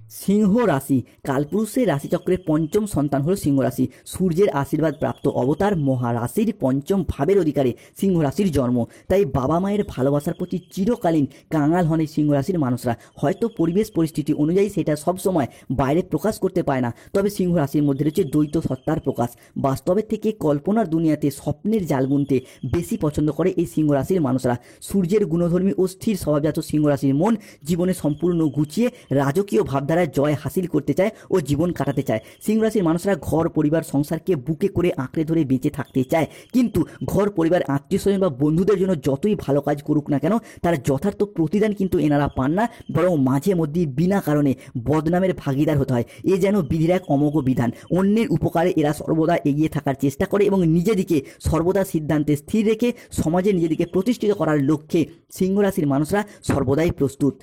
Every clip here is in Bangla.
সিংহ রাশি কালপুরুষের রাশিচক্রের পঞ্চম সন্তান হলো সিংহ রাশি। সূর্যের আশীর্বাদ প্রাপ্ত অবতার মহারাশির পঞ্চম ভাবের অধিকারে সিংহ রাশির জন্ম। তাই বাবা মায়ের ভালোবাসার প্রতি চিরকালীন কাঙাল হন এই সিংহ রাশির মানুষরা। হয়তো পরিবেশ পরিস্থিতি অনুযায়ী সেটা সবসময় বাইরে প্রকাশ করতে পায় না, তবে সিংহ রাশির মধ্যে রয়েছে দ্বৈত সত্তার প্রকাশ। বাস্তবের থেকে কল্পনার দুনিয়াতে স্বপ্নের জাল বুনতে বেশি পছন্দ করে এই সিংহ রাশির মানুষরা। সূর্যের গুণধর্মী ও স্থির স্বভাবজাত সিংহ রাশির মন জীবনে সম্পূর্ণ গুছিয়ে রাজকীয় ভাবধারা জয় হাসিল করতে চায় ও জীবন কাটাতে চায়। সিংহ রাশির মানুষরা ঘর পরিবার সংসারকে বুকে করে আঁকড়ে ধরে বেঁচে থাকতে চায়, কিন্তু ঘর পরিবার আত্মীয় স্বজন বা বন্ধুদের জন্য যতই ভালো কাজ করুক না কেন তার যথার্থ প্রতিদান কিন্তু এনারা পান না, বরং মাঝে মধ্যে বিনা কারণে বদনামের ভাগিদার হতে হয়। এ যেন বিধির এক অমোঘ বিধান। অন্যের উপকারে এরা সর্বদা এগিয়ে থাকার চেষ্টা করে এবং নিজেদিকে সর্বদা সিদ্ধান্তে স্থির রেখে সমাজে নিজেদিকে প্রতিষ্ঠিত করার লক্ষ্যে সিংহ রাশির মানুষরা সর্বদাই প্রস্তুত।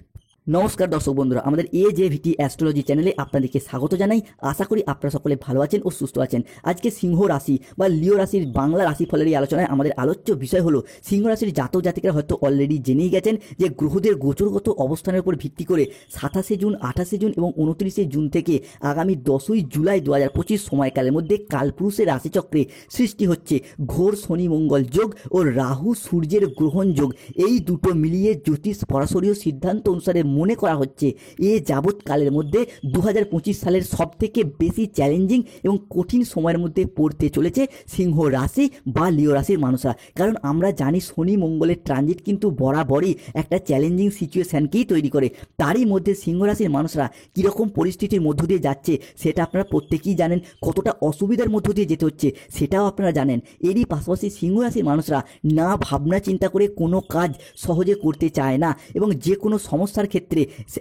নমস্কার দর্শক বন্ধুরা, আমাদের AJVT অ্যাস্ট্রোলজি চ্যানেলে আপনাদেরকে স্বাগত জানাই। আশা করি আপনারা সকলে ভালো আছেন ও সুস্থ আছেন। আজকে সিংহ রাশি বা লিও রাশির বাংলা রাশিফলের এই আলোচনায় আমাদের আলোচ্য বিষয় হলো সিংহ রাশির জাতক জাতিকারা হয়তো অলরেডি জেনেই গেছেন যে গ্রহদের গোচরগত অবস্থানের উপর ভিত্তি করে 27 জুন 28 জুন এবং 29 জুন থেকে আগামী 10ই জুলাই 2025 সময়কালের মধ্যে কালপুরুষের রাশিচক্রে সৃষ্টি হচ্ছে ঘোর শনি মঙ্গল যোগ ও রাহু সূর্যের গ্রহণ যোগ। এই দুটো মিলিয়ে জ্যোতিষ পরাশরীয় সিদ্ধান্ত অনুসারে মনে করা হচ্ছে এ যাবৎকালের মধ্যে 2025 সালের সবথেকে বেশি চ্যালেঞ্জিং এবং কঠিন সময়ের মধ্যে পড়তে চলেছে সিংহ রাশি বা লিও রাশির মানুষরা। কারণ আমরা জানি শনি মঙ্গলের ট্রানজিট কিন্তু বরাবরই একটা চ্যালেঞ্জিং সিচুয়েশানকেই তৈরি করে। তারই মধ্যে সিংহ রাশির মানুষরা কীরকম পরিস্থিতির মধ্য দিয়ে যাচ্ছে সেটা আপনারা প্রত্যেকেই জানেন। কতটা অসুবিধার মধ্য দিয়ে যেতে হচ্ছে সেটাও আপনারা জানেন। এরই পাশাপাশি সিংহ রাশির মানুষরা না ভাবনা চিন্তা করে কোনো কাজ সহজে করতে চায় না এবং যে কোনো সমস্যার ক্ষেত্রে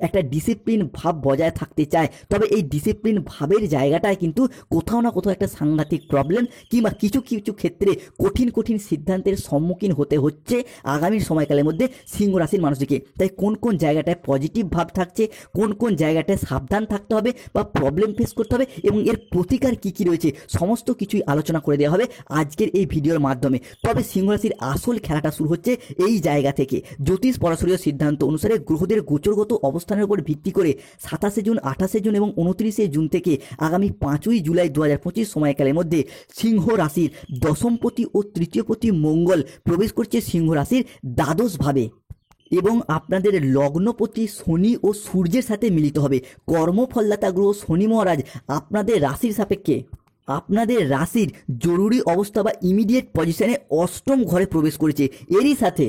একটা ডিসিপ্লিন ভাব বজায় থাকতে চায়। তবে এই ডিসিপ্লিন ভাবের জায়গাটায় কিন্তু কোথাও না কোথাও একটা সাংঘাতিক প্রবলেম কিংবা কিছু কিছু ক্ষেত্রে কঠিন কঠিন সিদ্ধান্তের সম্মুখীন হতে হচ্ছে আগামী সময়কালের মধ্যে সিংহ রাশির মানুষদেরকে। তাই কোন কোন জায়গাটায় পজিটিভ ভাব থাকছে, কোন কোন জায়গাটায় সাবধান থাকতে হবে বা প্রবলেম ফেস করতে হবে এবং এর প্রতিকার কী কী রয়েছে সমস্ত কিছুই আলোচনা করে দেওয়া হবে আজকের এই ভিডিওর মাধ্যমে। তবে সিংহ রাশির আসল খেলাটা শুরু হচ্ছে এই জায়গা থেকে। জ্যোতিষ পরাশরীয় সিদ্ধান্ত অনুসারে গ্রহদের গোচরগত অবস্থানের উপর ভিত্তি করে 27 জুন 28 জুন এবং 29 জুন থেকে আগামী 5ই জুলাই 2025 সময়কালের মধ্যে সিংহ রাশির দশমপতি ও তৃতীয়পতি মঙ্গল প্রবেশ করছে সিংহ রাশির দ্বাদশ ভাবে এবং আপনাদের লগ্নপতি শনি ও সূর্যের সাথে মিলিত হবে। কর্মফলদাতা গ্রহ শনি মহারাজ আপনাদের রাশির সাপেক্ষে আপনাদের রাশির জরুরি অবস্থা বা ইমিডিয়েট পজিশনে অষ্টম ঘরে প্রবেশ করেছে। এরই সাথে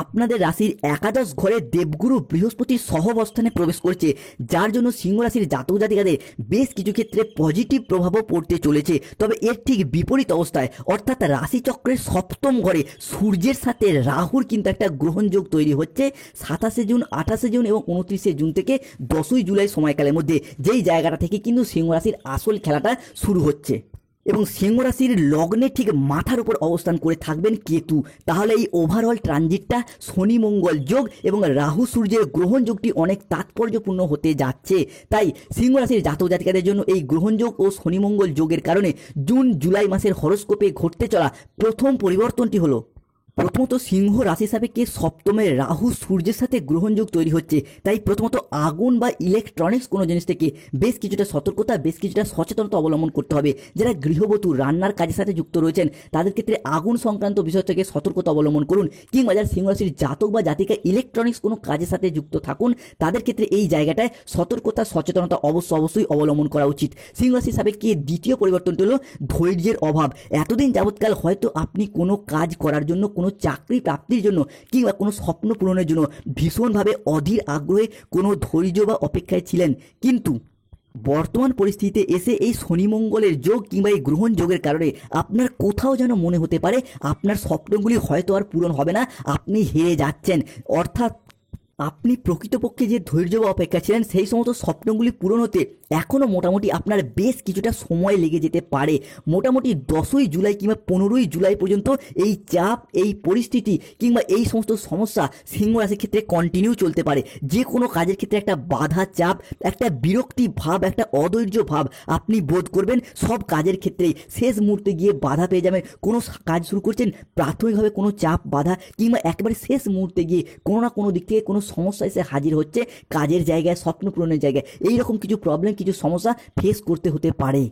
আপনাদের রাশির একাদশ ঘরে দেবগুরু বৃহস্পতির সহাবস্থানে প্রবেশ করেছে, যার জন্য সিংহ রাশির জাতক জাতিকাদের বেশ কিছু ক্ষেত্রে পজিটিভ প্রভাবও পড়তে চলেছে। তবে এর ঠিক বিপরীত অবস্থায় অর্থাৎ রাশিচক্রের সপ্তম ঘরে সূর্যের সাথে রাহুর কিন্তু একটা গ্রহণযোগ তৈরি হচ্ছে 27 জুন 28 জুন এবং 29 জুন থেকে 10ই জুলাই সময়কালের মধ্যে, যেই জায়গাটা থেকে কিন্তু সিংহ রাশির আসল খেলাটা শুরু হচ্ছে। এবং সিংহ রাশির লগ্নে ঠিক মাথার উপর অবস্থান করে থাকবেন কেতু। তাহলে এই ওভারঅল ট্রানজিটটা শনি মঙ্গল যোগ এবং রাহু সূর্যের গ্রহণ যোগটি অনেক তাৎপর্যপূর্ণ হতে যাচ্ছে। তাই সিংহ রাশির জাতক জাতিকাদের জন্য এই গ্রহণযোগ ও শনি মঙ্গল যোগের কারণে জুন জুলাই মাসের হরোস্কোপে ঘটতে চলা প্রথম পরিবর্তনটি হলো প্রথমত সিংহ রাশি সাপেক্ষে সপ্তমে রাহু সূর্যের সাথে গ্রহণযোগ তৈরি হচ্ছে। তাই প্রথমত আগুন বা ইলেকট্রনিক্স কোনো জিনিস থেকে বেশ কিছুটা সতর্কতা বেশ কিছুটা সচেতনতা অবলম্বন করতে হবে। যারা গৃহবধূ রান্নার কাজের সাথে যুক্ত রয়েছেন তাদের ক্ষেত্রে আগুন সংক্রান্ত বিষয় থেকে সতর্কতা অবলম্বন করুন। কিংবা যারা সিংহ রাশির জাতক বা জাতিকা ইলেকট্রনিক্স কোনো কাজের সাথে যুক্ত থাকুন তাদের ক্ষেত্রে এই জায়গাটায় সতর্কতা সচেতনতা অবশ্যই অবলম্বন করা উচিত। সিংহ রাশির সাপেক্ষে দ্বিতীয় পরিবর্তনটি হলো ধৈর্যের অভাব। এতদিন যাবৎকাল হয়তো আপনি কোনো কাজ করার জন্য কোনো চাকরি প্রাপ্তির জন্য কিংবা কোনো স্বপ্ন পূরণের জন্য ভীষণভাবে অধীর আগ্রহে কোনো ধৈর্য বা অপেক্ষায় ছিলেন, কিন্তু বর্তমান পরিস্থিতিতে এসে এই শনি মঙ্গলের যোগ কিংবা এই গ্রহণ যোগের কারণে আপনার কোথাও যেন মনে হতে পারে আপনার স্বপ্নগুলি হয়তো আর পূরণ হবে না, আপনি হেরে যাচ্ছেন। অর্থাৎ আপনি প্রকৃতপক্ষে যে ধৈর্য বা অপেক্ষা ছিলেন সেই সমস্ত স্বপ্নগুলি পূরণ হতে এখনও মোটামুটি আপনার বেশ কিছুটা সময় লেগে যেতে পারে। মোটামুটি 10ই জুলাই কিংবা 15ই জুলাই পর্যন্ত এই চাপ এই পরিস্থিতি কিংবা এই সমস্ত সমস্যা সিংহ রাশির ক্ষেত্রে কন্টিনিউ চলতে পারে। যে কোনো কাজের ক্ষেত্রে একটা বাধা চাপ একটা বিরক্তি ভাব একটা অধৈর্য ভাব আপনি বোধ করবেন। সব কাজের ক্ষেত্রেই শেষ মুহূর্তে গিয়ে বাধা পেয়ে যাবেন। কোনো কাজ শুরু করছেন প্রাথমিকভাবে কোনো চাপ বাধা কিংবা একেবারে শেষ মুহূর্তে গিয়ে কোনো না কোনো দিক থেকে কোনো সমস্যা এসে হাজির হচ্ছে, কাজের জায়গায়, স্বপ্ন পূরণের জায়গায় এইরকম কিছু প্রবলেম, কিছু সমস্যা ফেস করতে হতে পারে।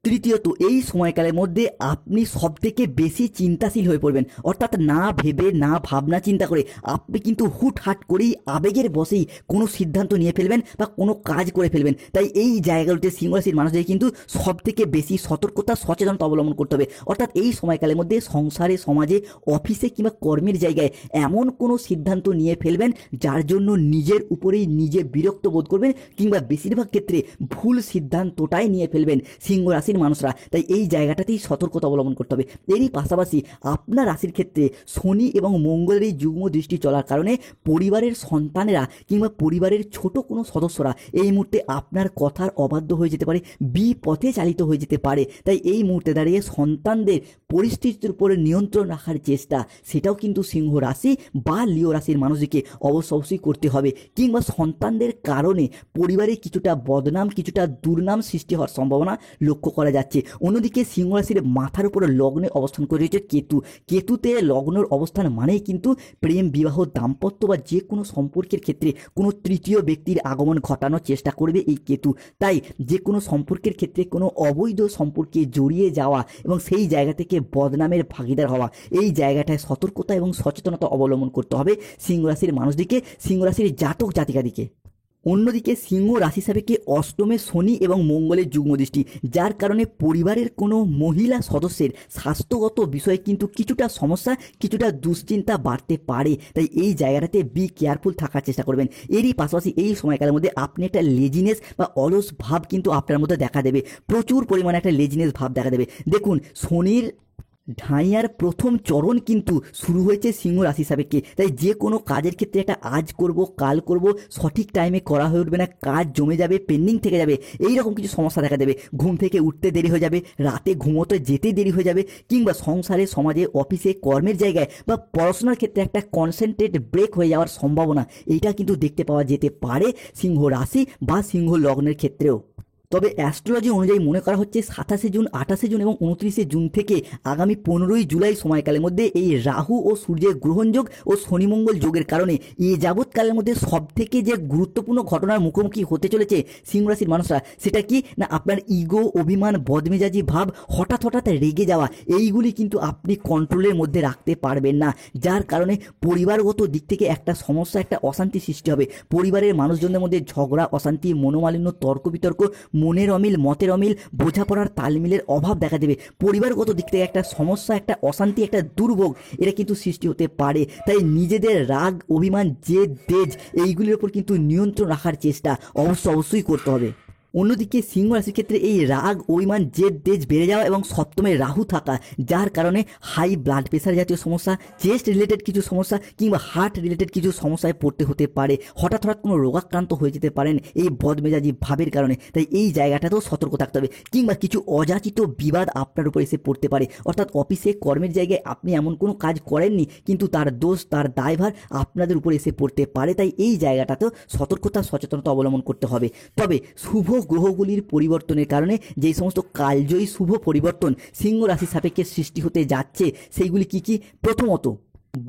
তৃতীয়ত, এই সময়কালের মধ্যে আপনি সবথেকে বেশি চিন্তাশীল হয়ে পড়বেন, অর্থাৎ না ভেবে না ভাবনা চিন্তা করে আপনি কিন্তু হুটহাট করেই আবেগের বশেই কোনো সিদ্ধান্ত নিয়ে ফেলবেন বা কোনো কাজ করে ফেলবেন। তাই এই জায়গাগুলোতে সিংহ রাশির মানুষদের কিন্তু সবথেকে বেশি সতর্কতা, সচেতনতা অবলম্বন করতে হবে। অর্থাৎ এই সময়কালের মধ্যে সংসারে, সমাজে, অফিসে কিংবা কর্মের জায়গায় এমন কোনো সিদ্ধান্ত নিয়ে ফেলবেন যার জন্য নিজের উপরেই নিজে বিরক্ত বোধ করবেন, কিংবা বেশিরভাগ ক্ষেত্রে ভুল সিদ্ধান্তটাই নিয়ে ফেলবেন সিংহ রাশির মানুষরা। তাই এই জায়গাটাতেই সতর্কতা অবলম্বন করতে হবে। এরই পাশাপাশি আপনার রাশির ক্ষেত্রে শনি এবং মঙ্গলের এই যুগ্ম দৃষ্টি চলার কারণে পরিবারের সন্তানেরা কিংবা পরিবারের ছোট কোনো সদস্যরা এই মুহূর্তে আপনার কথার অবাধ্য হয়ে যেতে পারে, বিপথে চালিত হয়ে যেতে পারে। তাই এই মুহূর্তে দাঁড়িয়ে সন্তানদের পরিস্থিতির উপরে নিয়ন্ত্রণ রাখার চেষ্টা, সেটাও কিন্তু সিংহ রাশি বা লিও রাশির মানুষদেরকে অবশ্যই করতে হবে। কিংবা সন্তানদের কারণে পরিবারে কিছুটা বদনাম, কিছুটা দুর্নাম সৃষ্টি হওয়ার সম্ভাবনা লক্ষ্য করা যাচ্ছে। অন্যদিকে সিংহ রাশির মাথার উপরে লগ্নে অবস্থান করে রয়েছে কেতু। কেতুতে লগ্নের অবস্থান মানেই কিন্তু প্রেম, বিবাহ, দাম্পত্য বা যে কোনো সম্পর্কের ক্ষেত্রে কোনো তৃতীয় ব্যক্তির আগমন ঘটানোর চেষ্টা করবে এই কেতু। তাই যে কোনো সম্পর্কের ক্ষেত্রে কোনো অবৈধ সম্পর্কে জড়িয়ে যাওয়া এবং সেই জায়গা থেকে বদনামের ভাগিদার হওয়া, এই জায়গাটায় সতর্কতা এবং সচেতনতা অবলম্বন করতে হবে সিংহ রাশির মানুষদিকে, সিংহ রাশির জাতক জাতিকাদিকে। অন্যদিকে সিংহ রাশি সাপেক্ষে অষ্টমে শনি এবং মঙ্গলের যুগ্ম দৃষ্টি, যার কারণে পরিবারের কোনো মহিলা সদস্যের স্বাস্থ্যগত বিষয়ে কিন্তু কিছুটা সমস্যা, কিছুটা দুশ্চিন্তা বাড়তে পারে। তাই এই জায়গাটাতে বি কেয়ারফুল থাকার চেষ্টা করবেন। এরই পাশাপাশি এই সময়কালের মধ্যে আপনি একটা লেজিনেস বা অলস ভাব কিন্তু আপনার মধ্যে দেখা দেবে, প্রচুর পরিমাণে একটা লেজিনেস ভাব দেখা দেবে। দেখুন, শনির ঢাইয়ার প্রথম চরণ কিন্তু শুরু হয়েছে সিংহ রাশি সাপেক্ষে। তাই যে কোনো কাজের ক্ষেত্রে একটা আজ করব, কাল করব, সঠিক টাইমে করা হয়ে উঠবে না, কাজ জমে যাবে, পেন্ডিং থেকে যাবে, এই রকম কিছু সমস্যা দেখা দেবে। ঘুম থেকে উঠতে দেরি হয়ে যাবে, রাতে ঘুমোতে যেতে দেরি হয়ে যাবে, কিংবা সংসারে, সমাজে, অফিসে, কর্মের জায়গায় বা পড়াশোনার ক্ষেত্রে একটা কনসেন্ট্রেট ব্রেক হয়ে যাওয়ার সম্ভাবনা, এইটা কিন্তু দেখতে পাওয়া যেতে পারে সিংহ রাশি বা সিংহ লগ্নের ক্ষেত্রেও। তবে অ্যাস্ট্রোলজি অনুযায়ী মনে করা হচ্ছে 27শে জুন, 28শে জুন এবং 29শে জুন থেকে আগামী 15ই জুলাই সময়কালের মধ্যে এই রাহু ও সূর্যের গ্রহণযোগ ও শনি মঙ্গল যোগের কারণে এই যাবৎকালের মধ্যে সবথেকে যে গুরুত্বপূর্ণ ঘটনার মুখোমুখি হতে চলেছে সিংহ রাশির মানুষরা, সেটা কি না আপনার ইগো, অভিমান, বদমেজাজি ভাব, হঠাৎ রেগে যাওয়া, এইগুলি কিন্তু আপনি কন্ট্রোলের মধ্যে রাখতে পারবেন না, যার কারণে পরিবারগত দিক থেকে একটা সমস্যা, একটা অশান্তি সৃষ্টি হবে। পরিবারের মানুষজনদের মধ্যে ঝগড়া, অশান্তি, মনোমালিন্য, তর্ক বিতর্ক, মনের অমিল, মতের অমিল, বোঝাপড়ার তালমিলের অভাব দেখা দেবে। পরিবারগত দিক থেকে একটা সমস্যা, একটা অশান্তি, একটা দুর্ভোগ, এটা কিন্তু সৃষ্টি হতে পারে। তাই নিজেদের রাগ, অভিমান, জেদ, তেজ, এইগুলির ওপর কিন্তু নিয়ন্ত্রণ রাখার চেষ্টা অবশ্যই করতে হবে। অন্যদিকে সিংহ রাশির ক্ষেত্রে এই রাগ, অভিমান, জেদ, তেজ বেড়ে যাওয়া এবং সপ্তমে রাহু থাকা, যার কারণে হাই ব্লাড প্রেশার জাতীয় সমস্যা, চেস্ট রিলেটেড কিছু সমস্যা কিংবা হার্ট রিলেটেড কিছু সমস্যায় পড়তে হতে পারে। হঠাৎ কোনো রোগাক্রান্ত হয়ে যেতে পারেন এই বদমেজাজি ভাবের কারণে। তাই এই জায়গাটাতেও সতর্ক থাকতে হবে। কিংবা কিছু অযাচিত বিবাদ আপনার উপর এসে পড়তে পারে, অর্থাৎ অফিসে, কর্মের জায়গায় আপনি এমন কোনো কাজ করেননি কিন্তু তার দোষ, তার দায়ভার আপনাদের উপর এসে পড়তে পারে। তাই এই জায়গাটাতেও সতর্কতা, সচেতনতা অবলম্বন করতে হবে। তবে শুভ গ্রহগুলির পরিবর্তনের কারণে যেই সমস্ত কালজয়ী শুভ পরিবর্তন সিংহ রাশি সাপেক্ষে সৃষ্টি হতে যাচ্ছে, সেইগুলি কি? প্রথমত,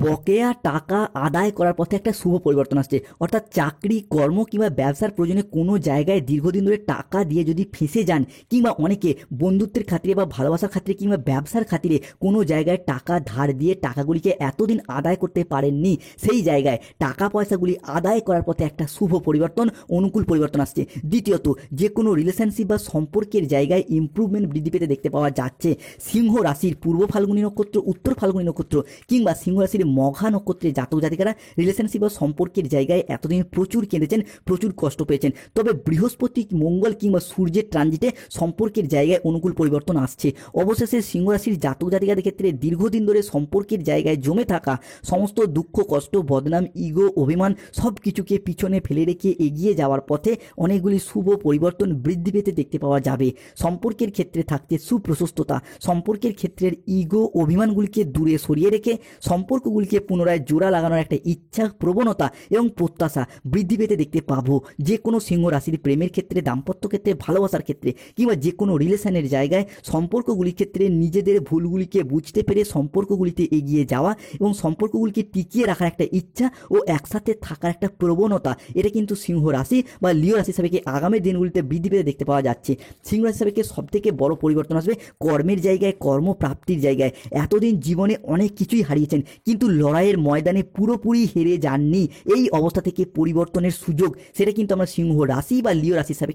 বকেয়া টাকা আদায় করার পথে একটা শুভ পরিবর্তন আসছে। অর্থাৎ চাকরি, কর্ম কিংবা ব্যবসার প্রয়োজনে কোনো জায়গায় দীর্ঘদিন ধরে টাকা দিয়ে যদি ফেঁসে যান, কিংবা অনেকে বন্ধুত্বের খাতিরে বা ভালোবাসার খাতিরে কিংবা ব্যবসার খাতিরে কোনো জায়গায় টাকা ধার দিয়ে টাকাগুলিকে এতদিন আদায় করতে পারেননি, সেই জায়গায় টাকা পয়সাগুলি আদায় করার পথে একটা শুভ পরিবর্তন, অনুকূল পরিবর্তন আসছে। দ্বিতীয়ত, যে কোনো রিলেশনশিপ বা সম্পর্কের জায়গায় ইমপ্রুভমেন্ট বৃদ্ধি পেতে দেখতে পাওয়া যাচ্ছে। সিংহ রাশির পূর্ব ফাল্গুনী নক্ষত্র, উত্তর ফাল্গুনী নক্ষত্র কিংবা সিংহ রাশির মঘা নক্ষত্রে জাতক জাতিকারা রিলেশনশিপ বা সম্পর্কের জায়গায় এতদিন প্রচুর কেঁদেছেন, প্রচুর কষ্ট পেয়েছেন। তবে বৃহস্পতি, মঙ্গল কিংবা সূর্যের ট্রানজিটে সম্পর্কের জায়গায় অনুকূল পরিবর্তন আসছে। অবশেষে সিংহ রাশির জাতক জাতিকাদের ক্ষেত্রে দীর্ঘদিন ধরে সম্পর্কের জায়গায় জমে থাকা সমস্ত দুঃখ, কষ্ট, বদনাম, ইগো, অভিমান সব কিছুকে পিছনে ফেলে রেখে এগিয়ে যাওয়ার পথে অনেকগুলি শুভ পরিবর্তন বৃদ্ধি পেতে দেখতে পাওয়া যাবে। সম্পর্কের ক্ষেত্রে থাকছে সুপ্রশস্ততা, সম্পর্কের ক্ষেত্রের ইগো, অভিমানগুলিকে দূরে সরিয়ে রেখে সম্পর্ক সম্পর্কগুলিকে পুনরায় জোড়া লাগানোর একটা ইচ্ছা, প্রবণতা এবং প্রত্যাশা বৃদ্ধি পেতে দেখতে পাবো। যে কোনো সিংহ রাশির প্রেমের ক্ষেত্রে, দাম্পত্য ক্ষেত্রে, ভালোবাসার ক্ষেত্রে কিংবা যে কোনো রিলেশনের জায়গায় সম্পর্কগুলির ক্ষেত্রে নিজেদের ভুলগুলিকে বুঝতে পেরে সম্পর্কগুলিতে এগিয়ে যাওয়া এবং সম্পর্কগুলিকে টিকিয়ে রাখার একটা ইচ্ছা ও একসাথে থাকার একটা প্রবণতা, এটা কিন্তু সিংহ রাশি বা লিও রাশি হিসাবে আগামী দিনগুলিতে বৃদ্ধি পেতে দেখতে পাওয়া যাচ্ছে। সিংহ রাশি হিসাবে সবথেকে বড় পরিবর্তন আসবে কর্মের জায়গায়, কর্মপ্রাপ্তির জায়গায়। এতদিন জীবনে অনেক কিছুই হারিয়েছেন কিন্তু লড়াইয়ের ময়দানে পুরোপুরি হেরে যাননি। এই অবস্থা থেকে পরিবর্তনের সুযোগ, সেটা কিন্তু আমরা সিংহ রাশি বা লিও রাশি হিসাবে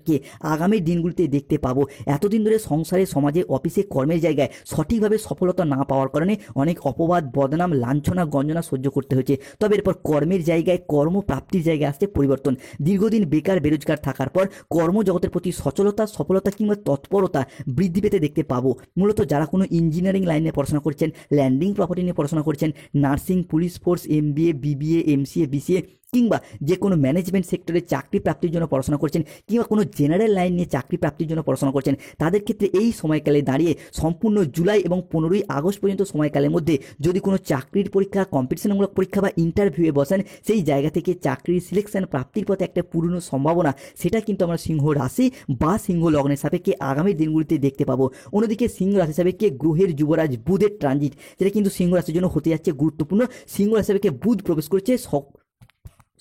আগামী দিনগুলিতে দেখতে পাবো। এতদিন ধরে সংসারে, সমাজে, অফিসে, কর্মের জায়গায় সঠিকভাবে সফলতা না পাওয়ার কারণে অনেক অপবাদ, বদনাম, লাঞ্ছনা, গঞ্জনা সহ্য করতে হয়েছে। তবে এরপর কর্মের জায়গায়, কর্মপ্রাপ্তির জায়গায় আসছে পরিবর্তন। দীর্ঘদিন বেকার, বেরোজগার থাকার পর কর্মজগতের প্রতি সচলতা, সফলতা কিংবা তৎপরতা বৃদ্ধি পেতে দেখতে পাবো। মূলত যারা কোনো ইঞ্জিনিয়ারিং লাইনে পড়াশোনা করছেন, ল্যান্ডিং প্রপার্টি নিয়ে পড়াশোনা করছেন, nursing, police force, MBA, BBA, MCA, BCA কিংবা যে কোনো ম্যানেজমেন্ট সেক্টরে চাকরি প্রাপ্তির জন্য পড়াশোনা করছেন কিংবা কোনো জেনারেল লাইন নিয়ে চাকরি প্রাপ্তির জন্য পড়াশোনা করছেন, তাদের ক্ষেত্রে এই সময়কালে দাঁড়িয়ে সম্পূর্ণ জুলাই এবং 15ই আগস্ট পর্যন্ত সময়কালের মধ্যে যদি কোনো চাকরির পরীক্ষা, কম্পিটিশনমূলক পরীক্ষা বা ইন্টারভিউয়ে বসেন, সেই জায়গা থেকে চাকরির সিলেকশন প্রাপ্তির পথে একটা পূর্ণ সম্ভাবনা, সেটা কিন্তু আমরা সিংহ রাশি বা সিংহ লগ্নের সাপেক্ষে আগামী দিনগুলিতে দেখতে পাবো। অন্যদিকে সিংহ রাশি সাপেক্ষে গ্রহের যুবরাজ বুধের ট্রানজিট, যেটা কিন্তু সিংহ রাশির জন্য হতে যাচ্ছে গুরুত্বপূর্ণ। সিংহ রাশি সাপেক্ষে বুধ প্রবেশ করছে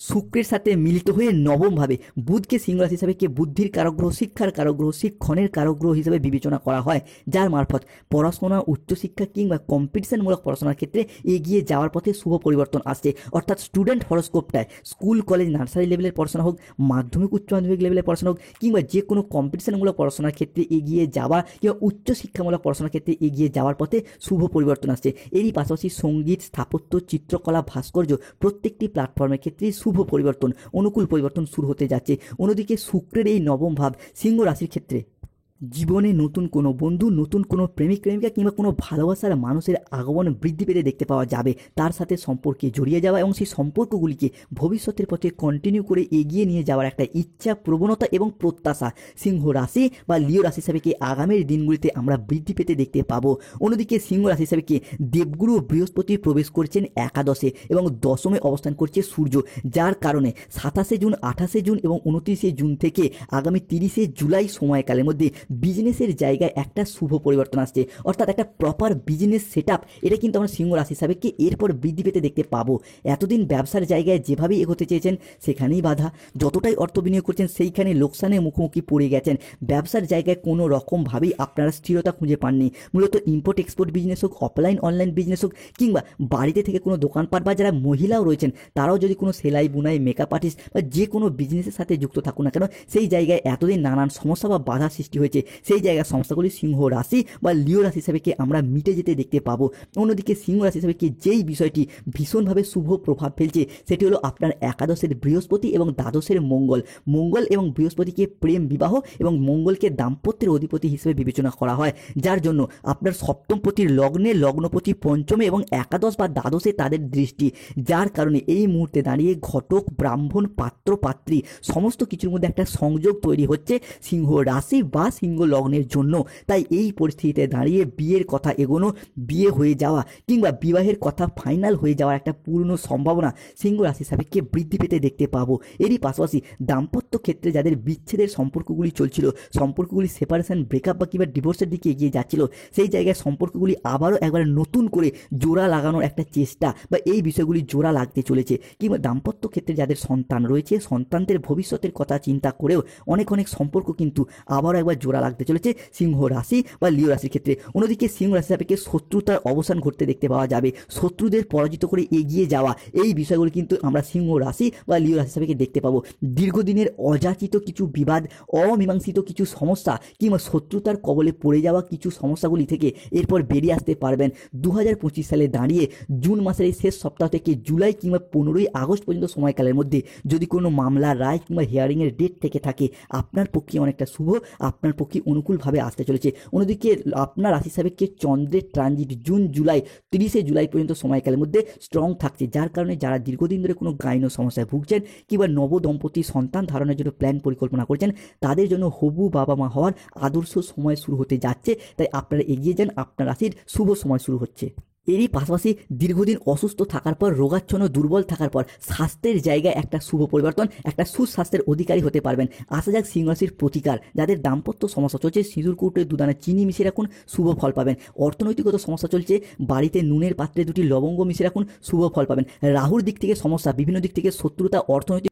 শুক্রের সাথে মিলিত হয়ে নবমভাবে। বুধকে সিংহ রাশি হিসাবে বুদ্ধির কারগ্রহ, শিক্ষার কারগ্রহ, শিক্ষণের কারগ্রহ হিসেবে বিবেচনা করা হয়, যার মারফত পড়াশোনা, উচ্চশিক্ষা কিংবা কম্পিটিশনমূলক পড়াশোনার ক্ষেত্রে এগিয়ে যাওয়ার পথে শুভ পরিবর্তন আসছে। অর্থাৎ স্টুডেন্ট হরস্কোপটায় স্কুল, কলেজ, নার্সারি লেভেলের পড়াশোনা হোক, মাধ্যমিক, উচ্চ মাধ্যমিক লেভেলের পড়াশোনা হোক কিংবা যে কোনো কম্পিটিশনমূলক পড়াশোনার ক্ষেত্রে এগিয়ে যাওয়া কিংবা উচ্চশিক্ষামূলক পড়াশোনার ক্ষেত্রে এগিয়ে যাওয়ার পথে শুভ পরিবর্তন আসছে। এরই পাশাপাশি সঙ্গীত, স্থাপত্য, চিত্রকলা, ভাস্কর্য প্রত্যেকটি প্ল্যাটফর্মের ক্ষেত্রে শুভ পরিবর্তন, অনুকূল পরিবর্তন শুরু হতে যাচ্ছে। অন্যদিকে শুক্রের এই নবম ভাব সিংহ রাশির ক্ষেত্রে জীবনে নতুন কোনো বন্ধু, নতুন কোনো প্রেমিক প্রেমিকা কিংবা কোনো ভালোবাসার মানুষের আগমন বৃদ্ধি পেতে দেখতে পাওয়া যাবে। তার সাথে সম্পর্কে জড়িয়ে যাওয়া এবং সেই সম্পর্কগুলিকে ভবিষ্যতের পথে কন্টিনিউ করে এগিয়ে নিয়ে যাওয়ার একটা ইচ্ছা, প্রবণতা এবং প্রত্যাশা সিংহ রাশি বা লিও রাশি হিসাবে আগামীর দিনগুলিতে আমরা বৃদ্ধি পেতে দেখতে পাবো। অন্যদিকে সিংহ রাশি হিসাবে দেবগুরু বৃহস্পতি প্রবেশ করছেন একাদশে এবং দশমে অবস্থান করছে সূর্য, যার কারণে 27শে জুন, 28শে জুন এবং 29শে জুন থেকে আগামী 30শে জুলাই সময়কালের মধ্যে বিজনেসের জায়গায় একটা শুভ পরিবর্তন আসছে। অর্থাৎ একটা প্রপার বিজনেস সেটআপ, এটা কিন্তু আমরা সিংহ রাশি হিসাবে এরপর বৃদ্ধি পেতে দেখতে পাবো। এতদিন ব্যবসার জায়গায় যেভাবেই এগোতে চেয়েছেন সেখানেই বাধা, যতটাই অর্থ বিনিয়োগ করছেন সেইখানে লোকসানের মুখোমুখি পড়ে গেছেন। ব্যবসার জায়গায় কোনো রকমভাবেই আপনারা স্থিরতা খুঁজে পাননি। মূলত ইম্পোর্ট এক্সপোর্ট বিজনেস হোক, অফলাইন অনলাইন বিজনেস হোক কিংবা বাড়িতে থেকে কোনো দোকানপাট বা যারা মহিলাও রয়েছেন তারাও যদি কোনো সেলাই, বুনাই, মেকআপ আর্টিস্ট বা যে কোনো বিজনেসের সাথে যুক্ত থাকুন না কেন, সেই জায়গায় এতদিন নানান সমস্যা বা বাধা সৃষ্টি হয়েছে। সেই জায়গার সমস্যাগুলি সিংহ রাশি বা লিও রাশি হিসাবে আমরা মিটে যেতে দেখতে পাবো। অন্যদিকে সিংহ রাশি হিসাবে যেই বিষয়টি ভীষণভাবে শুভ প্রভাব ফেলছে সেটি হলো আপনার একাদশের বৃহস্পতি এবং দ্বাদশের মঙ্গল। মঙ্গল এবং বৃহস্পতিকে প্রেম, বিবাহ এবং মঙ্গলকে দাম্পত্যের অধিপতি হিসেবে বিবেচনা করা হয়, যার জন্য আপনার সপ্তমপতির লগ্নে, লগ্নপতি পঞ্চমে এবং একাদশ বা দ্বাদশে তাদের দৃষ্টি, যার কারণে এই মুহূর্তে দাঁড়িয়ে ঘটক, ব্রাহ্মণ, পাত্র, পাত্রী সমস্ত কিছুর মধ্যে একটা সংযোগ তৈরি হচ্ছে সিংহ রাশি বা সিংহ লগ্নের জন্য। তাই এই পরিস্থিতিতে দাঁড়িয়ে বিয়ের কথা এগোনো, বিয়ে হয়ে যাওয়া কিংবা বিবাহের কথা ফাইনাল হয়ে যাওয়ার একটা পূর্ণ সম্ভাবনা সিংহ রাশি সাপেক্ষে বৃদ্ধি পেতে দেখতে পাবো। এরই পাশাপাশি দাম্পত্য ক্ষেত্রে যাদের বিচ্ছেদের সম্পর্কগুলি চলছিল, সম্পর্কগুলি সেপারেশন, ব্রেকআপ বা কিংবা ডিভোর্সের দিকে এগিয়ে যাচ্ছিল, সেই জায়গায় সম্পর্কগুলি আবারও একবার নতুন করে জোড়া লাগানোর একটা চেষ্টা বা এই বিষয়গুলি জোড়া লাগতে চলেছে। কিংবা দাম্পত্য ক্ষেত্রে যাদের সন্তান রয়েছে, সন্তানদের ভবিষ্যতের কথা চিন্তা করেও অনেক সম্পর্ক কিন্তু আবারও একবার জোড়া লাগতে চলেছে সিংহ রাশি বা লিও রাশির ক্ষেত্রে। অন্যদিকে সিংহ রাশি সাপেক্ষে শত্রুতার অবসান ঘটতে দেখতে পাওয়া যাবে, শত্রুদের পরাজিত করে এগিয়ে যাওয়া, এই বিষয়গুলি কিন্তু আমরা সিংহ রাশি বা লিও রাশি সাপেক্ষে দেখতে পাবো। দীর্ঘদিনের অযাচিত কিছু বিবাদ, অমীমাংসিত কিছু সমস্যা কিংবা শত্রুতার কবলে পড়ে যাওয়া কিছু সমস্যাগুলি থেকে এরপর বেরিয়ে আসতে পারবেন। 2025 সালে দাঁড়িয়ে জুন মাসের এই শেষ সপ্তাহ থেকে জুলাই কিংবা 15ই আগস্ট পর্যন্ত সময়কালের মধ্যে যদি কোনো মামলা, রায় কিংবা হিয়ারিংয়ের ডেট থেকে থাকে, আপনার পক্ষে অনেকটা শুভ, আপনার পক্ষে অনুকূলভাবে আসতে চলেছে। অন্যদিকে আপনার রাশি সাপেক্ষে চন্দ্রের ট্রানজিট জুন, জুলাই, 30শে জুলাই পর্যন্ত সময়কালের মধ্যে স্ট্রং থাকছে, যার কারণে যারা দীর্ঘদিন ধরে কোনো গাইনো সমস্যায় ভুগছেন কিংবা নবদম্পতি সন্তান ধারণের জন্য প্ল্যান পরিকল্পনা করছেন, তাদের জন্য হবু বাবা মা হওয়ার আদর্শ সময় শুরু হতে যাচ্ছে। তাই আপনারা এগিয়ে যান, আপনার রাশির শুভ সময় শুরু হচ্ছে। এরই পাশাপাশি দীর্ঘদিন অসুস্থ থাকার পর, রোগাচ্ছন্ন দুর্বল থাকার পর স্বাস্থ্যের জায়গায় একটা শুভ পরিবর্তন, একটা সুস্বাস্থ্যের অধিকারী হতে পারবেন। আসা যাক সিংহ রাশির প্রতিকার। যাদের দাম্পত্য সমস্যা চলছে, সিঁদুর কৌটোয় 2 দানা চিনি মিশিয়ে রাখুন, শুভ ফল পাবেন। অর্থনৈতিকগত সমস্যা চলছে, বাড়িতে নুনের পাত্রে 2টি লবঙ্গ মিশিয়ে রাখুন, শুভ ফল পাবেন। রাহুর দিক থেকে সমস্যা, বিভিন্ন দিক থেকে শত্রুতা, অর্থনৈতিক